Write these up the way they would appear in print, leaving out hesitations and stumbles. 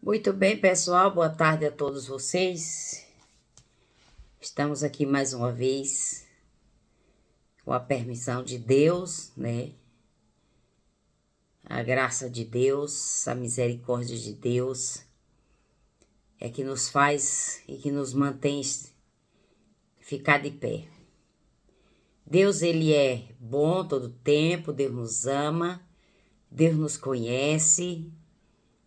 Muito bem, pessoal, boa tarde a todos vocês. Estamos aqui mais uma vez, com a permissão de Deus, né? A graça de Deus, a misericórdia de Deus é que nos faz e que nos mantém ficar de pé. Deus, ele é bom todo tempo, Deus nos ama, Deus nos conhece,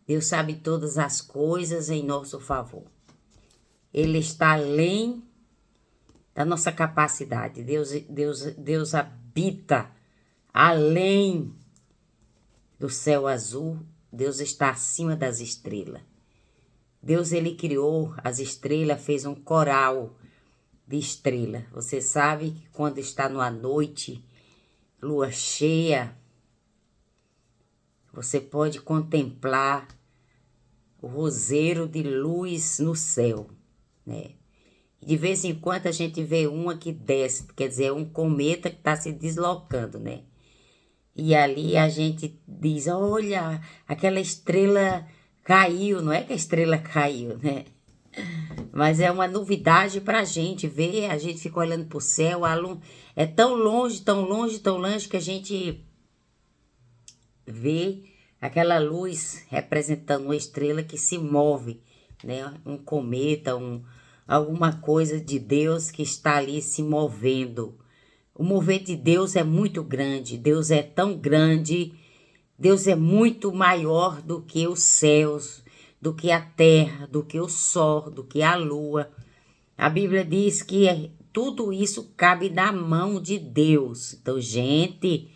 Deus sabe todas as coisas em nosso favor. Ele está além da nossa capacidade. Deus habita além do céu azul. Deus está acima das estrelas. Deus, ele criou as estrelas, fez um coral de estrela. Você sabe que quando está numa noite, lua cheia, você pode contemplar o roseiro de luz no céu, né? De vez em quando a gente vê uma que desce, quer dizer, é um cometa que está se deslocando, né? E ali a gente diz, olha, aquela estrela caiu, não é que a estrela caiu, né? Mas é uma novidade para a gente ver, a gente fica olhando para o céu, é tão longe, tão longe, tão longe que a gente vê aquela luz representando uma estrela que se move, né? Um cometa, alguma coisa de Deus que está ali se movendo. O mover de Deus é muito grande, Deus é tão grande, Deus é muito maior do que os céus, do que a terra, do que o sol, do que a lua. A Bíblia diz que tudo isso cabe na mão de Deus. Então, gente,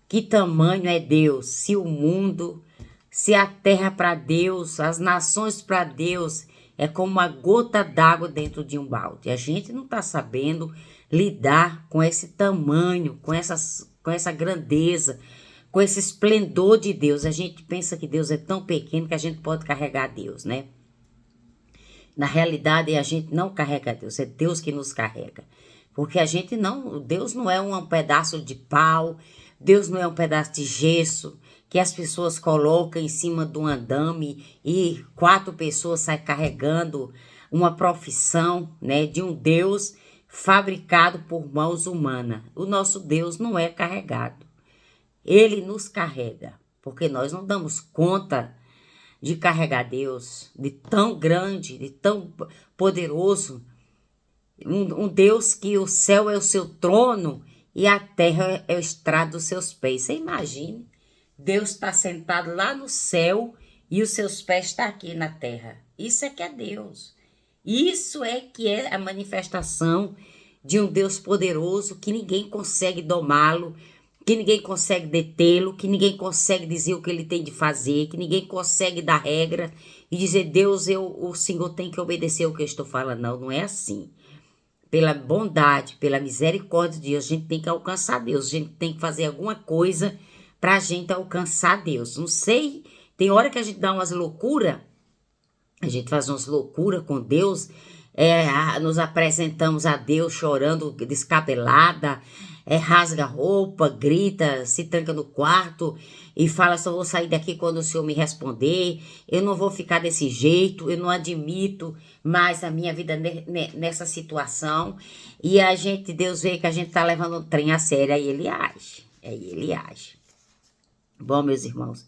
que tamanho é Deus? Se o mundo, se a terra para Deus, as nações para Deus, é como uma gota d'água dentro de um balde. A gente não está sabendo lidar com esse tamanho, com essa grandeza, com esse esplendor de Deus. A gente pensa que Deus é tão pequeno que a gente pode carregar Deus, né? Na realidade, a gente não carrega Deus, é Deus que nos carrega. Porque Deus não é um pedaço de pau, Deus não é um pedaço de gesso que as pessoas colocam em cima de um andame e 4 pessoas saem carregando uma profissão, né, de um Deus fabricado por mãos humanas. O nosso Deus não é carregado. Ele nos carrega, porque nós não damos conta de carregar Deus, de tão grande, de tão poderoso, um Deus que o céu é o seu trono e a terra é o estrado dos seus pés. Você imagine, Deus está sentado lá no céu e os seus pés estão aqui na terra. Isso é que é Deus. Isso é que é a manifestação de um Deus poderoso que ninguém consegue domá-lo, que ninguém consegue detê-lo, que ninguém consegue dizer o que ele tem de fazer, que ninguém consegue dar regra e dizer, Deus, o Senhor tem que obedecer o que eu estou falando. Não, não é assim. Pela bondade, pela misericórdia de Deus, a gente tem que alcançar Deus, a gente tem que fazer alguma coisa para a gente alcançar Deus. Não sei, tem hora que a gente dá umas loucuras, a gente faz umas loucuras com Deus, nos apresentamos a Deus chorando descabelada, rasga a roupa, grita, se tranca no quarto e fala, só vou sair daqui quando o Senhor me responder, eu não vou ficar desse jeito, eu não admito mais a minha vida nessa situação. E Deus vê que a gente tá levando o trem a sério, aí ele age. Bom, meus irmãos,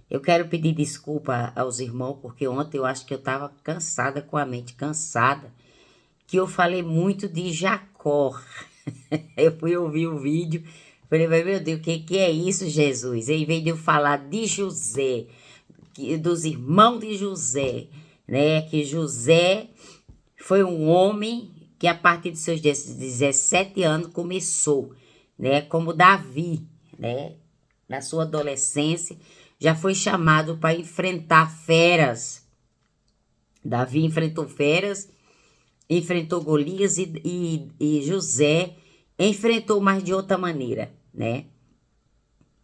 eu quero pedir desculpa aos irmãos, porque ontem eu acho que eu estava cansada, com a mente cansada, que eu falei muito de Jacó. Eu fui ouvir o vídeo, falei, mas meu Deus, o que é isso, Jesus? Em vez de eu falar de José, dos irmãos de José, né? Que José foi um homem que a partir de seus 17 anos começou, né? Como Davi, né? Na sua adolescência, já foi chamado para enfrentar feras. Davi enfrentou feras, enfrentou Golias e José enfrentou, mas de outra maneira, né?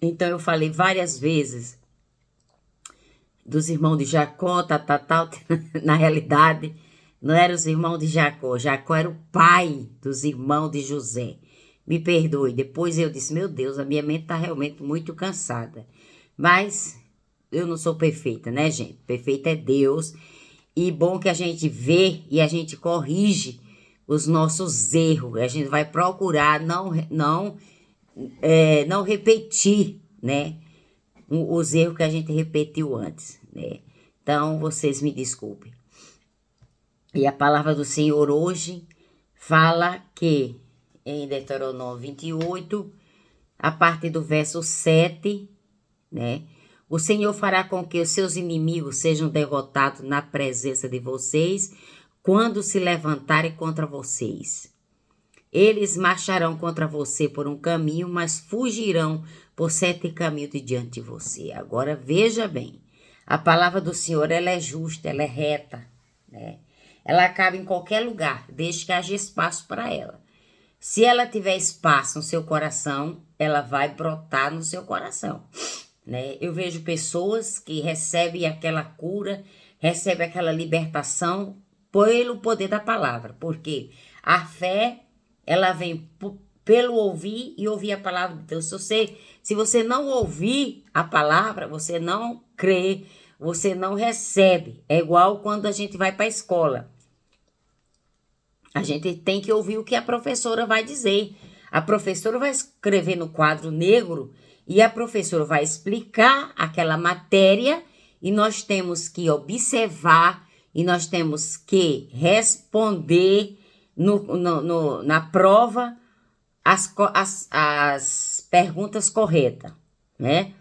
Então eu falei várias vezes dos irmãos de Jacó, tal. Na realidade, não eram os irmãos de Jacó. Jacó era o pai dos irmãos de José. Me perdoe. Depois eu disse, meu Deus, a minha mente está realmente muito cansada. Mas eu não sou perfeita, né, gente? Perfeita é Deus. E bom que a gente vê e a gente corrige os nossos erros. A gente vai procurar não repetir, né? Os erros que a gente repetiu antes, né? Então, vocês me desculpem. E a palavra do Senhor hoje fala que, em Deuteronômio 28, a partir do verso 7, né? O Senhor fará com que os seus inimigos sejam derrotados na presença de vocês, quando se levantarem contra vocês. Eles marcharão contra você por um caminho, mas fugirão por 7 caminhos de diante de você. Agora veja bem, a palavra do Senhor ela é justa, ela é reta, né? Ela cabe em qualquer lugar, desde que haja espaço para ela. Se ela tiver espaço no seu coração, ela vai brotar no seu coração, né? Eu vejo pessoas que recebem aquela cura, recebem aquela libertação pelo poder da palavra, porque a fé ela vem pelo ouvir e ouvir a palavra de Deus. Se você não ouvir a palavra, você não crê, você não recebe. É igual quando a gente vai para a escola. A gente tem que ouvir o que a professora vai dizer. A professora vai escrever no quadro negro e a professora vai explicar aquela matéria e nós temos que observar e nós temos que responder na prova as perguntas corretas, né?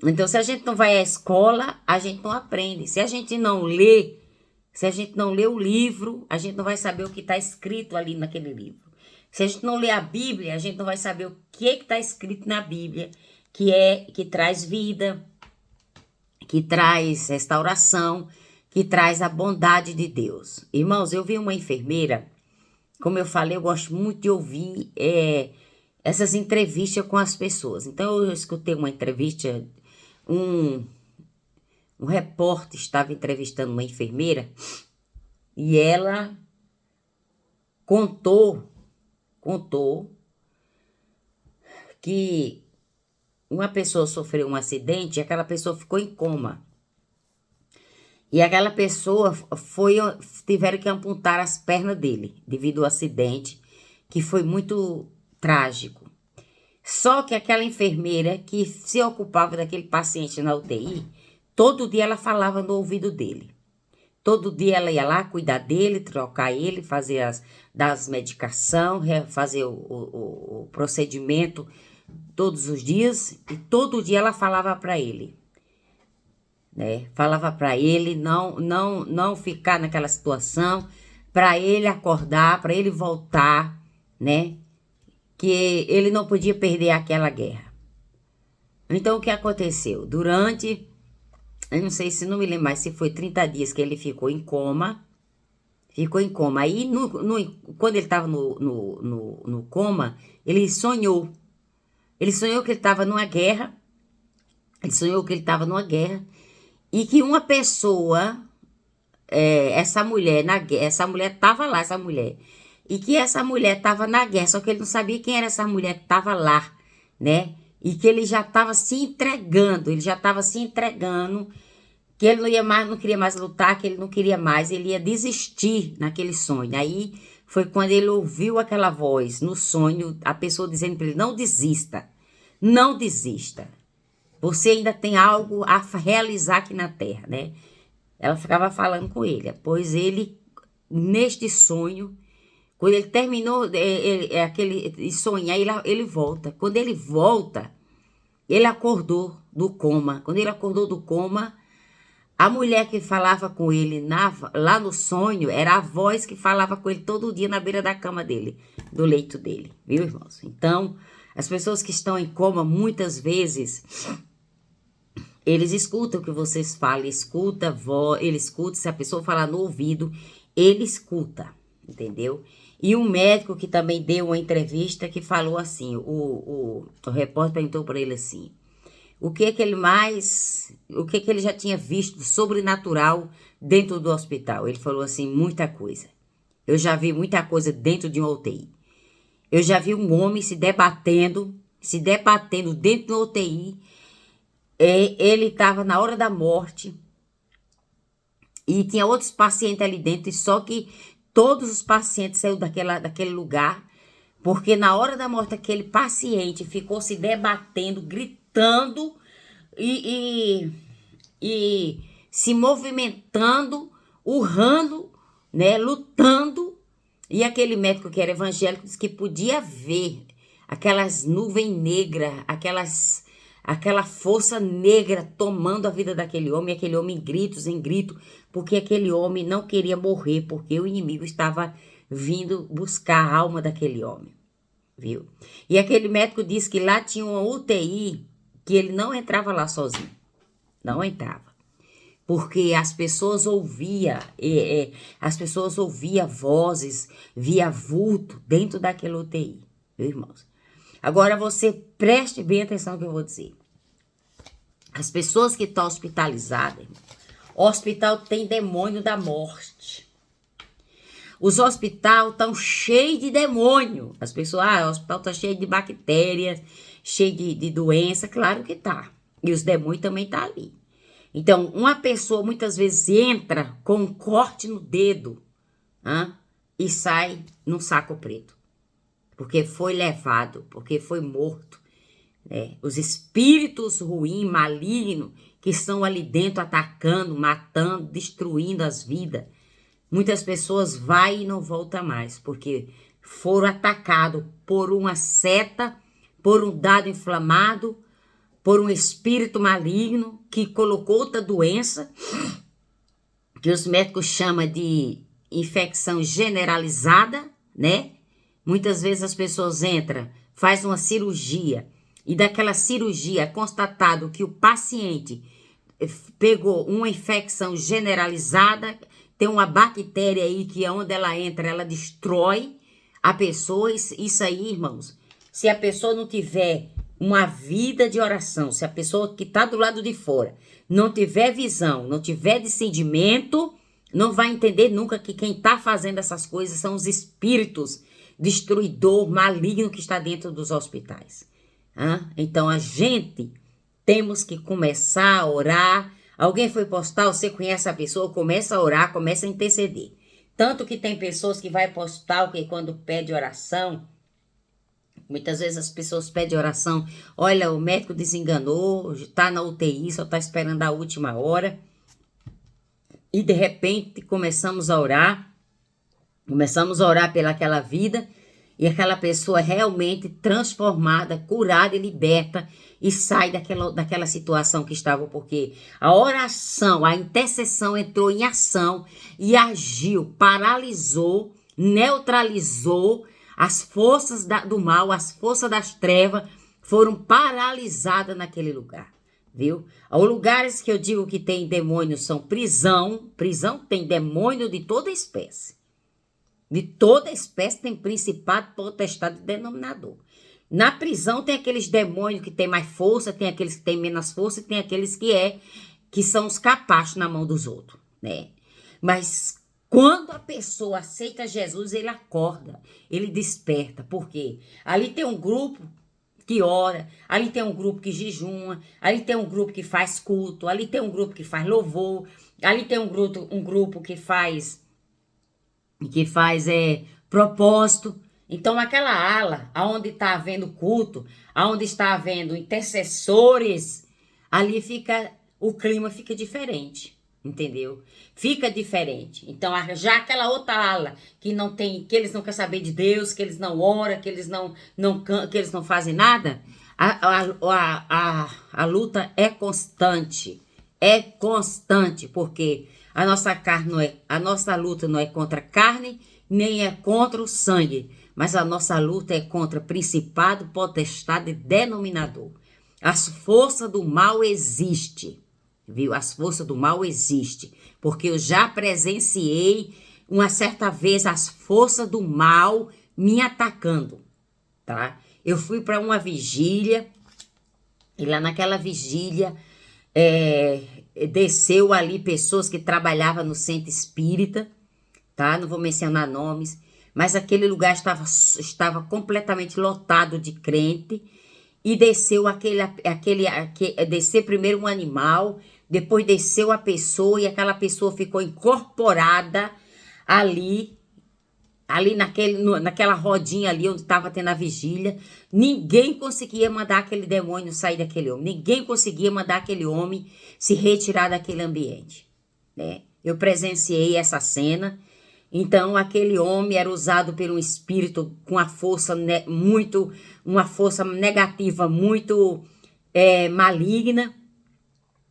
Então, se a gente não vai à escola, a gente não aprende. Se a gente não lê o livro, a gente não vai saber o que está escrito ali naquele livro. Se a gente não lê a Bíblia, a gente não vai saber o que está escrito na Bíblia, que traz vida, que traz restauração, que traz a bondade de Deus. Irmãos, eu vi uma enfermeira, como eu falei, eu gosto muito de ouvir essas entrevistas com as pessoas. Então, eu escutei uma entrevista, um repórter estava entrevistando uma enfermeira e ela contou que uma pessoa sofreu um acidente e aquela pessoa ficou em coma. E aquela pessoa tiveram que amputar as pernas dele devido ao acidente, que foi muito trágico. Só que aquela enfermeira que se ocupava daquele paciente na UTI, todo dia ela falava no ouvido dele. Todo dia ela ia lá cuidar dele, trocar ele, dar as medicação, fazer o procedimento todos os dias. E todo dia ela falava para ele, né? Falava para ele não ficar naquela situação, para ele acordar, para ele voltar, né? Que ele não podia perder aquela guerra. Então, o que aconteceu? Durante, eu não sei se não me lembro mais, se foi 30 dias que ele ficou em coma. Aí, quando ele estava no coma, ele sonhou. Ele sonhou que ele estava numa guerra. E que uma pessoa, essa mulher estava lá, e que essa mulher estava na guerra, só que ele não sabia quem era essa mulher que estava lá, né? E que ele já estava se entregando, que ele não queria mais lutar, que ele não queria mais, ele ia desistir naquele sonho. Aí foi quando ele ouviu aquela voz no sonho, a pessoa dizendo para ele, não desista, você ainda tem algo a realizar aqui na terra, né? Ela ficava falando com ele, pois ele, neste sonho, quando ele terminou aquele sonhar, ele volta. Quando ele volta, ele acordou do coma. Quando ele acordou do coma, a mulher que falava com ele lá no sonho era a voz que falava com ele todo dia na beira da cama dele, do leito dele, viu, irmãos? Então, as pessoas que estão em coma, muitas vezes, eles escutam o que vocês falam, ele escuta, se a pessoa falar no ouvido, ele escuta, entendeu? E um médico que também deu uma entrevista que falou assim, o repórter perguntou para ele assim, o que ele já tinha visto sobrenatural dentro do hospital. Ele falou assim, muita coisa. Eu já vi muita coisa dentro de uma UTI. Eu já vi um homem se debatendo dentro da UTI, ele estava na hora da morte e tinha outros pacientes ali dentro, e só que todos os pacientes saíram daquele lugar, porque na hora da morte aquele paciente ficou se debatendo, gritando e se movimentando, urrando, né, lutando. E aquele médico que era evangélico disse que podia ver aquelas nuvens negras, aquela força negra tomando a vida daquele homem, aquele homem em grito, porque aquele homem não queria morrer, porque o inimigo estava vindo buscar a alma daquele homem, viu? E aquele médico disse que lá tinha uma UTI, que ele não entrava lá sozinho, não entrava. Porque as pessoas ouviam vozes, via vulto dentro daquele UTI, viu, irmãos? Agora você preste bem atenção no que eu vou dizer. As pessoas que estão hospitalizadas, o hospital tem demônio da morte. Os hospitais estão cheios de demônio. As pessoas, o hospital está cheio de bactérias, cheio de doença, claro que tá. E os demônios também estão ali. Então, uma pessoa muitas vezes entra com um corte no dedo e sai num saco preto. Porque foi levado, porque foi morto. Né? Os espíritos ruins, malignos, que estão ali dentro atacando, matando, destruindo as vidas. Muitas pessoas vão e não voltam mais, porque foram atacados por uma seta, por um dado inflamado, por um espírito maligno que colocou outra doença, que os médicos chamam de infecção generalizada, né? Muitas vezes as pessoas entram, faz uma cirurgia, e daquela cirurgia é constatado que o paciente pegou uma infecção generalizada, tem uma bactéria aí que onde ela entra, ela destrói a pessoa. Isso aí, irmãos, se a pessoa não tiver uma vida de oração, se a pessoa que está do lado de fora não tiver visão, não tiver discernimento, não vai entender nunca que quem está fazendo essas coisas são os espíritos destruidor, maligno que está dentro dos hospitais. Então a gente temos que começar a orar. Alguém foi postar, você conhece a pessoa, começa a orar, começa a interceder. Tanto que tem pessoas que vai postar que quando pede oração, muitas vezes as pessoas pedem oração, olha, o médico desenganou, está na UTI, só está esperando a última hora. E de repente começamos a orar pelaquela vida, e aquela pessoa realmente transformada, curada e liberta, e sai daquela situação que estava, porque a oração, a intercessão entrou em ação e agiu, paralisou, neutralizou as forças do mal, as forças das trevas foram paralisadas naquele lugar, viu? Os lugares que eu digo que tem demônio são prisão tem demônio de toda espécie. De toda espécie tem principado, potestade e denominador. Na prisão tem aqueles demônios que têm mais força, tem aqueles que têm menos força e tem aqueles que são os capachos na mão dos outros, né? Mas quando a pessoa aceita Jesus, ele acorda, ele desperta. Por quê? Ali tem um grupo que ora, ali tem um grupo que jejuma, ali tem um grupo que faz culto, ali tem um grupo que faz louvor, ali tem um grupo que faz propósito. Então, aquela ala, onde está havendo culto, onde está havendo intercessores, ali o clima fica diferente, entendeu? Fica diferente. Então, já aquela outra ala, que eles não querem saber de Deus, que eles não oram, que eles não fazem nada, a luta é constante, porque a nossa luta não é contra a carne, nem é contra o sangue, mas a nossa luta é contra principado, potestade e denominador. As forças do mal existem, viu? As forças do mal existem, porque eu já presenciei uma certa vez as forças do mal me atacando, tá? Eu fui para uma vigília, e lá naquela vigília, desceu ali pessoas que trabalhavam no centro espírita, tá? Não vou mencionar nomes, mas aquele lugar estava completamente lotado de crente, e desceu descer primeiro um animal, depois desceu a pessoa e aquela pessoa ficou incorporada ali naquela rodinha ali onde estava tendo a vigília. Ninguém conseguia mandar aquele demônio sair daquele homem. Ninguém conseguia mandar aquele homem se retirar daquele ambiente, né? Eu presenciei essa cena. Então, aquele homem era usado por um espírito com uma força negativa muito maligna.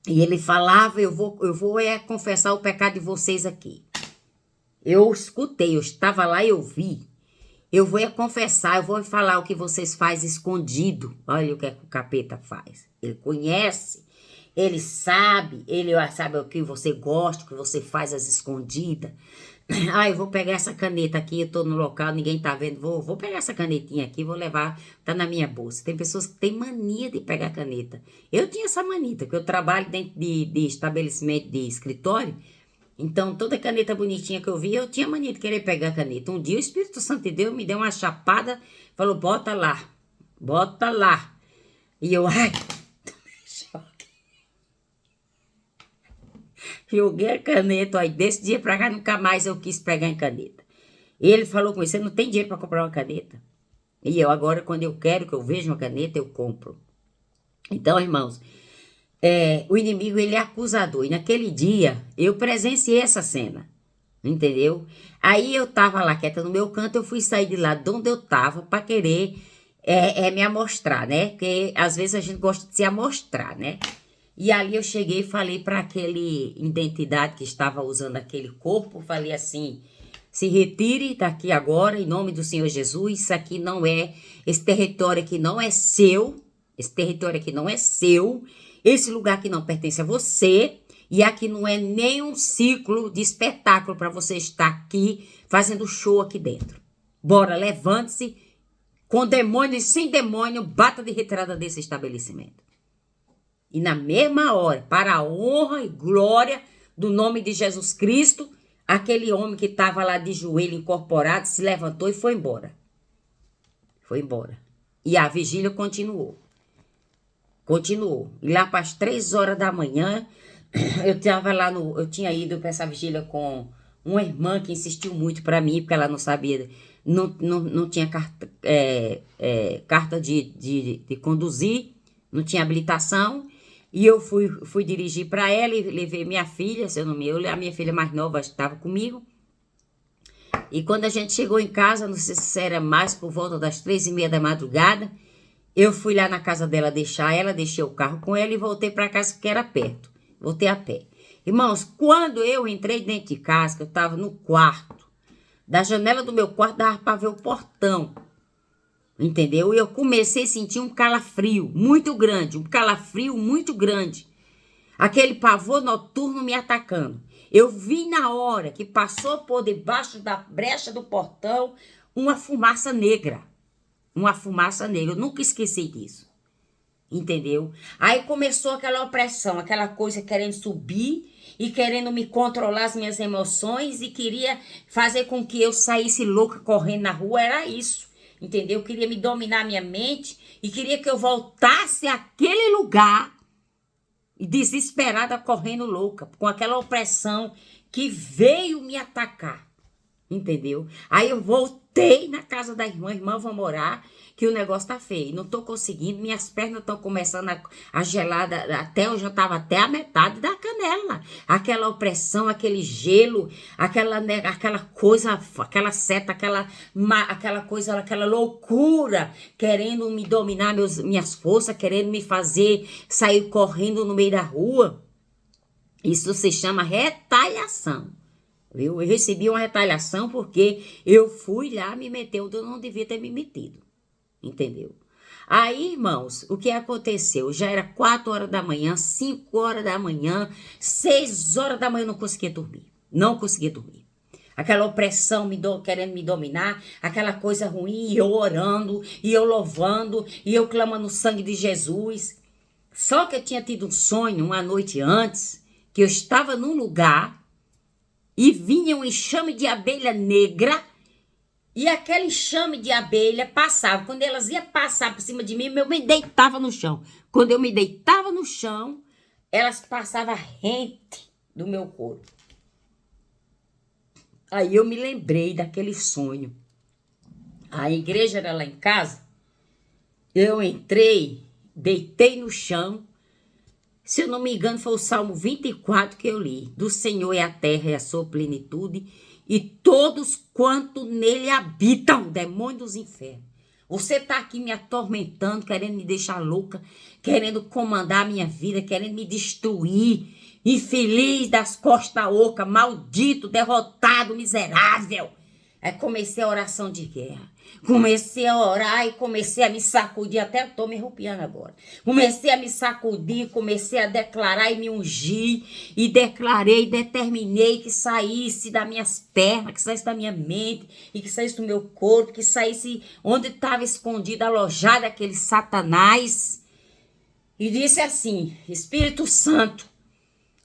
E ele falava, eu vou confessar o pecado de vocês aqui. Eu escutei, eu estava lá e eu vi. Eu vou confessar, eu vou falar o que vocês fazem escondido. Olha o que o capeta faz. Ele conhece, ele sabe o que você gosta, o que você faz às escondidas. Eu vou pegar essa caneta aqui, eu tô no local, ninguém tá vendo. Vou pegar essa canetinha aqui, vou levar, tá na minha bolsa. Tem pessoas que têm mania de pegar caneta. Eu tinha essa mania, porque eu trabalho dentro de estabelecimento de escritório. Então, toda caneta bonitinha que eu via, eu tinha mania de querer pegar a caneta. Um dia o Espírito Santo de Deus me deu uma chapada, falou, bota lá. E eu, joguei a caneta, aí desse dia pra cá nunca mais eu quis pegar em caneta. Ele falou com isso, você não tem dinheiro pra comprar uma caneta? E eu agora, quando eu quero, que eu vejo uma caneta, eu compro. Então, irmãos, o inimigo, ele é acusador. E naquele dia, eu presenciei essa cena, entendeu? Aí eu tava lá quieta no meu canto, eu fui sair de lá de onde eu tava pra querer me amostrar, né? Porque às vezes a gente gosta de se amostrar, né? E ali eu cheguei e falei para aquele identidade que estava usando aquele corpo, falei assim, se retire daqui agora, em nome do Senhor Jesus, isso aqui não é, esse território aqui não é seu, esse lugar aqui não pertence a você, e aqui não é nenhum ciclo de espetáculo para você estar aqui fazendo show aqui dentro. Bora, levante-se, com demônio e sem demônio, bata de retirada desse estabelecimento. E na mesma hora, para a honra e glória do nome de Jesus Cristo, aquele homem que estava lá de joelho incorporado se levantou e foi embora. E a vigília continuou. E lá para as 3 horas da manhã, eu tinha ido para essa vigília com uma irmã que insistiu muito para mim, porque ela não sabia, não tinha carta de conduzir, não tinha habilitação. E eu fui dirigir para ela e levei minha filha, a minha filha mais nova estava comigo. E quando a gente chegou em casa, não sei se era mais por volta das 3h30 da madrugada, eu fui lá na casa dela deixar ela, deixei o carro com ela e voltei para casa que era perto. Voltei a pé. Irmãos, quando eu entrei dentro de casa, que eu estava no quarto, da janela do meu quarto dava para ver o portão. Entendeu? E eu comecei a sentir um calafrio muito grande. Aquele pavor noturno me atacando. Eu vi na hora que passou por debaixo da brecha do portão uma fumaça negra. Eu nunca esqueci disso. Entendeu? Aí começou aquela opressão, aquela coisa querendo subir e querendo me controlar as minhas emoções e queria fazer com que eu saísse louca correndo na rua. Era isso. Entendeu? Queria me dominar a minha mente e queria que eu voltasse àquele lugar desesperada, correndo louca, com aquela opressão que veio me atacar. Entendeu? Aí eu voltei na casa da irmã, vamos orar, que o negócio tá feio. Não tô conseguindo, minhas pernas estão começando a gelar, eu já tava até a metade da canela. Aquela opressão, aquele gelo, aquela coisa, aquela seta, aquela coisa, aquela loucura, querendo me dominar minhas forças, querendo me fazer sair correndo no meio da rua. Isso se chama retaliação. Eu recebi uma retaliação porque eu fui lá me meter onde eu não devia ter me metido. Entendeu? Aí, irmãos, o que aconteceu? Já era 4 horas da manhã, 5 horas da manhã, 6 horas da manhã eu não conseguia dormir. Aquela opressão querendo me dominar, aquela coisa ruim, e eu orando, e eu louvando, e eu clamando o sangue de Jesus. Só que eu tinha tido um sonho uma noite antes, que eu estava num lugar e vinha um enxame de abelha negra E aquele enxame de abelha passava. Quando elas iam passar por cima de mim, eu me deitava no chão. Quando eu me deitava no chão, elas passavam rente do meu corpo. Aí eu me lembrei daquele sonho. A igreja era lá em casa. Eu entrei, deitei no chão. Se eu não me engano, foi o Salmo 24 que eu li. Do Senhor é a terra e a sua plenitude, e todos quanto nele habitam, demônio dos infernos. Você está aqui me atormentando, querendo me deixar louca, querendo comandar a minha vida, querendo me destruir. Infeliz das costas ocas, maldito, derrotado, miserável. Aí comecei a oração de guerra. Comecei a orar e comecei a me sacudir. Até estou me arrupiando agora. Comecei a me sacudir, comecei a declarar e me ungir. E declarei, determinei que saísse das minhas pernas, que saísse da minha mente, e que saísse do meu corpo, que saísse onde estava escondido, alojado aquele Satanás. E disse assim: Espírito Santo,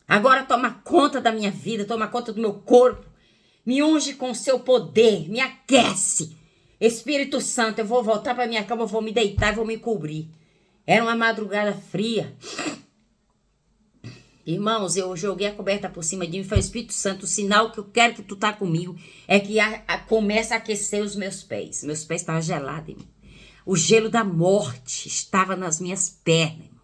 agora toma conta da minha vida, toma conta do meu corpo. Me unge com o seu poder, me aquece. Espírito Santo, eu vou voltar para minha cama, eu vou me deitar e vou me cobrir. Era uma madrugada fria. Irmãos, eu joguei a coberta por cima de mim e falei: Espírito Santo, o sinal que eu quero que tu tá comigo é que começa a aquecer os meus pés. Meus pés estavam gelados, irmão. O gelo da morte estava nas minhas pernas, irmão.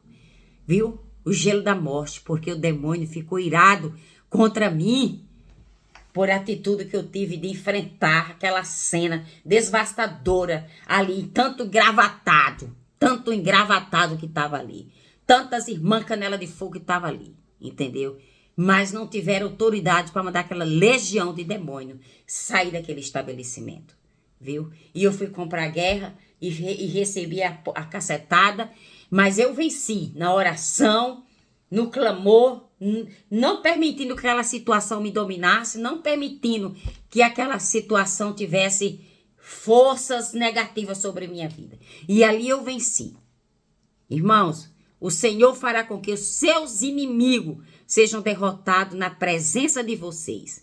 Viu? O gelo da morte, porque o demônio ficou irado contra mim por atitude que eu tive de enfrentar aquela cena devastadora ali, tanto engravatado que estava ali, tantas irmãs canela de fogo que estava ali, entendeu? Mas não tiveram autoridade para mandar aquela legião de demônio sair daquele estabelecimento, viu? E eu fui comprar guerra e recebi a cacetada, mas eu venci na oração, no clamor, não permitindo que aquela situação me dominasse, não permitindo que aquela situação tivesse forças negativas sobre a minha vida. E ali eu venci. Irmãos, o Senhor fará com que os seus inimigos sejam derrotados na presença de vocês.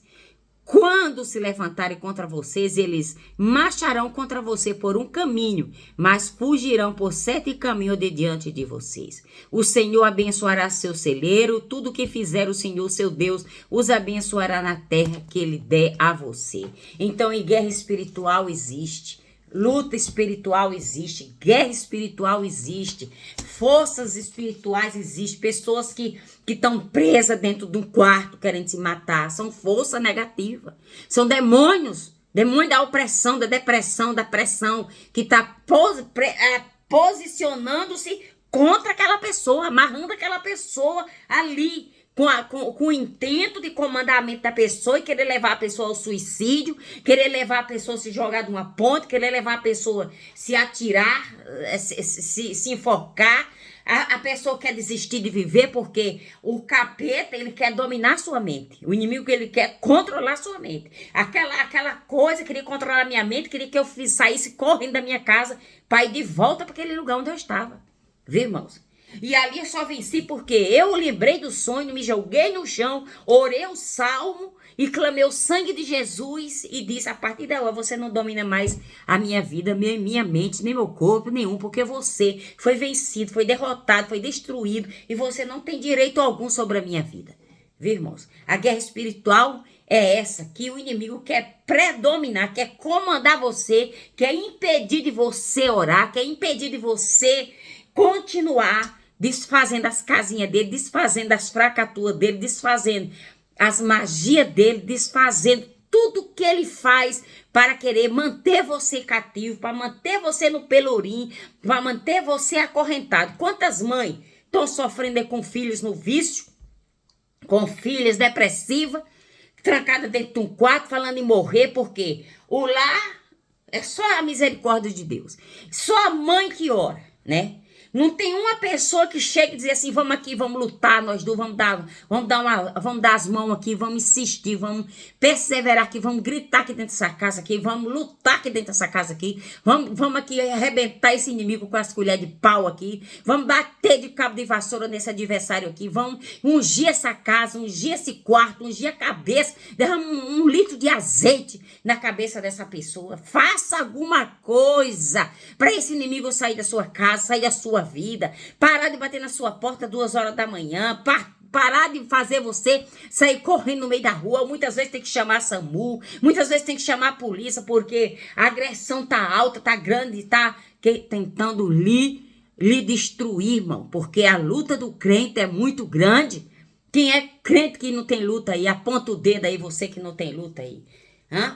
Quando se levantarem contra vocês, eles marcharão contra você por um caminho, mas fugirão por 7 caminhos de diante de vocês. O Senhor abençoará seu celeiro, tudo que fizer o Senhor, seu Deus, os abençoará na terra que ele der a você. Então, em guerra espiritual existe, luta espiritual existe, guerra espiritual existe, forças espirituais existem, pessoas que estão presas dentro de um quarto querendo se matar, são força negativa, são demônios, demônio da opressão, da depressão, da pressão, que está posicionando-se contra aquela pessoa, amarrando aquela pessoa ali, com o intento de comandamento da pessoa e querer levar a pessoa ao suicídio, querer levar a pessoa a se jogar de uma ponte, querer levar a pessoa a se atirar, se enforcar. A pessoa quer desistir de viver porque o capeta, ele quer dominar sua mente. O inimigo, ele quer controlar sua mente. Aquela coisa, queria controlar a minha mente, queria que eu saísse correndo da minha casa para ir de volta para aquele lugar onde eu estava. Viu, irmãos? E ali eu só venci porque eu lembrei do sonho, me joguei no chão, orei o salmo e clamei o sangue de Jesus e disse: a partir de agora você não domina mais a minha vida, minha mente, nem meu corpo, nenhum, porque você foi vencido, foi derrotado, foi destruído e você não tem direito algum sobre a minha vida. Viu, irmãos? A guerra espiritual é essa, que o inimigo quer predominar, quer comandar você, quer impedir de você orar, quer impedir de você continuar desfazendo as casinhas dele, desfazendo as fracaturas dele, desfazendo as magias dele, desfazendo tudo que ele faz para querer manter você cativo, para manter você no pelourinho, para manter você acorrentado. Quantas mães estão sofrendo com filhos no vício, com filhas depressivas, trancadas dentro de um quarto, falando em morrer, porque o lar é só a misericórdia de Deus. Só a mãe que ora, né? Não tem uma pessoa que chega e diz assim, vamos aqui, vamos lutar, nós dois, vamos dar as mãos aqui, vamos insistir, vamos perseverar aqui, vamos gritar aqui dentro dessa casa aqui, vamos lutar aqui dentro dessa casa aqui, vamos aqui arrebentar esse inimigo com as colheres de pau aqui, vamos bater de cabo de vassoura nesse adversário aqui, vamos ungir essa casa, ungir esse quarto, ungir a cabeça, derrama um litro de azeite na cabeça dessa pessoa, faça alguma coisa para esse inimigo sair da sua casa, sair da sua vida, parar de bater na sua porta 2 horas da manhã, parar de fazer você sair correndo no meio da rua. Muitas vezes tem que chamar a SAMU, muitas vezes tem que chamar a polícia, porque a agressão tá alta, tá grande, tá tentando lhe destruir, irmão, porque a luta do crente é muito grande. Quem é crente que não tem luta aí, aponta o dedo aí, você que não tem luta aí.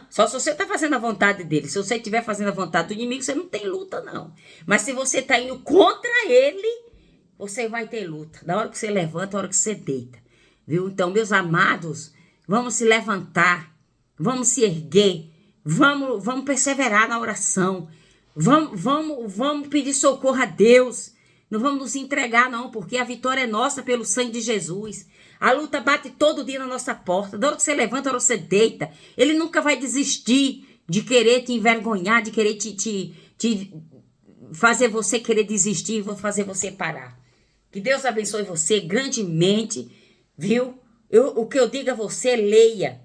Só se você está fazendo a vontade dele. Se você estiver fazendo a vontade do inimigo, você não tem luta, não. Mas se você está indo contra ele, você vai ter luta. Da hora que você levanta, da hora que você deita. Viu? Então, meus amados, vamos se levantar. Vamos se erguer. Vamos perseverar na oração. Vamos pedir socorro a Deus. Não vamos nos entregar, não, porque a vitória é nossa pelo sangue de Jesus. A luta bate todo dia na nossa porta. Da hora que você levanta, da hora que você deita. Ele nunca vai desistir de querer te envergonhar, de querer te fazer você querer desistir, fazer você parar. Que Deus abençoe você grandemente, viu? O que eu digo a você, leia.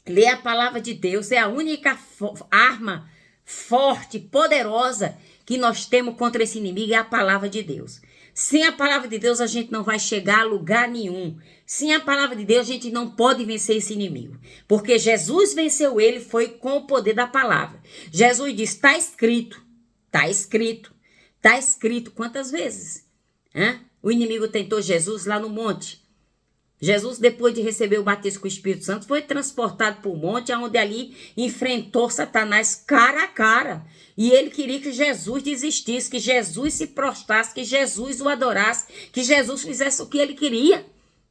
Leia a palavra de Deus. É a única arma forte, poderosa que nós temos contra esse inimigo, é a palavra de Deus. Sem a palavra de Deus, a gente não vai chegar a lugar nenhum. Sem a palavra de Deus, a gente não pode vencer esse inimigo. Porque Jesus venceu ele, foi com o poder da palavra. Jesus diz, está escrito, está escrito, está escrito. Quantas vezes? O inimigo tentou Jesus lá no monte. Jesus, depois de receber o batismo com o Espírito Santo, foi transportado para o monte, onde ali enfrentou Satanás cara a cara. E ele queria que Jesus desistisse, que Jesus se prostrasse, que Jesus o adorasse, que Jesus fizesse o que ele queria.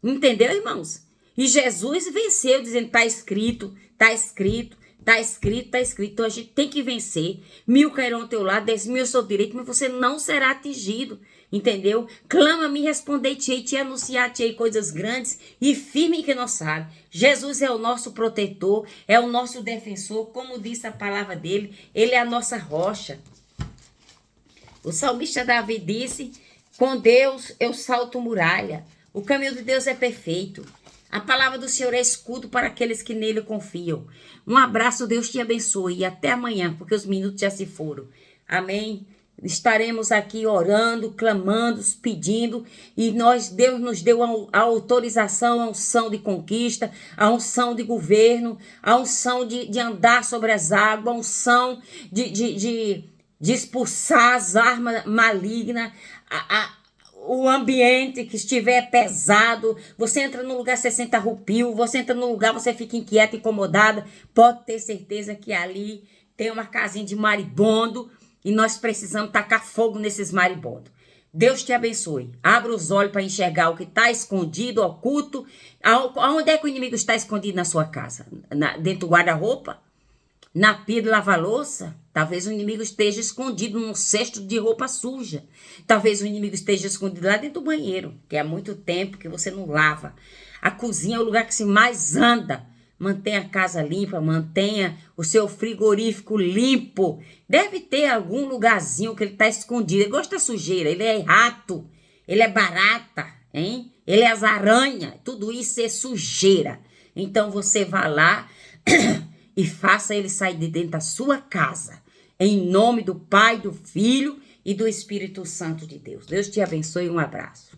Entendeu, irmãos? E Jesus venceu, dizendo, está escrito, está escrito, está escrito, está escrito. Então a gente tem que vencer. 1000 cairão ao teu lado, 10.000 ao seu direito, mas você não será atingido. Entendeu? Clama-me, respondei-te-ei, te anunciar-te-ei coisas grandes e firme que não sabe. Jesus é o nosso protetor, é o nosso defensor, como disse a palavra dele, ele é a nossa rocha. O salmista Davi disse, com Deus eu salto muralha, o caminho de Deus é perfeito. A palavra do Senhor é escudo para aqueles que nele confiam. Um abraço, Deus te abençoe e até amanhã, porque os minutos já se foram. Amém? Estaremos aqui orando, clamando, pedindo, e Deus nos deu a autorização, a unção de conquista, a unção de governo, a unção de andar sobre as águas, a unção de expulsar as armas malignas, o ambiente que estiver pesado. Você entra num lugar, você senta arrupio, você entra num lugar, você fica inquieta, incomodada, pode ter certeza que ali tem uma casinha de maribondo, e nós precisamos tacar fogo nesses maribondos. Deus te abençoe. Abra os olhos para enxergar o que está escondido, oculto. Aonde é que o inimigo está escondido na sua casa? Dentro do guarda-roupa? Na pia de lavar louça? Talvez o inimigo esteja escondido num cesto de roupa suja. Talvez o inimigo esteja escondido lá dentro do banheiro, que há muito tempo que você não lava. A cozinha é o lugar que se mais anda. Mantenha a casa limpa, mantenha o seu frigorífico limpo. Deve ter algum lugarzinho que ele está escondido. Ele gosta da sujeira, ele é rato, ele é barata, hein? Ele é as aranhas, tudo isso é sujeira. Então você vá lá e faça ele sair de dentro da sua casa. Em nome do Pai, do Filho e do Espírito Santo de Deus. Deus te abençoe, um abraço.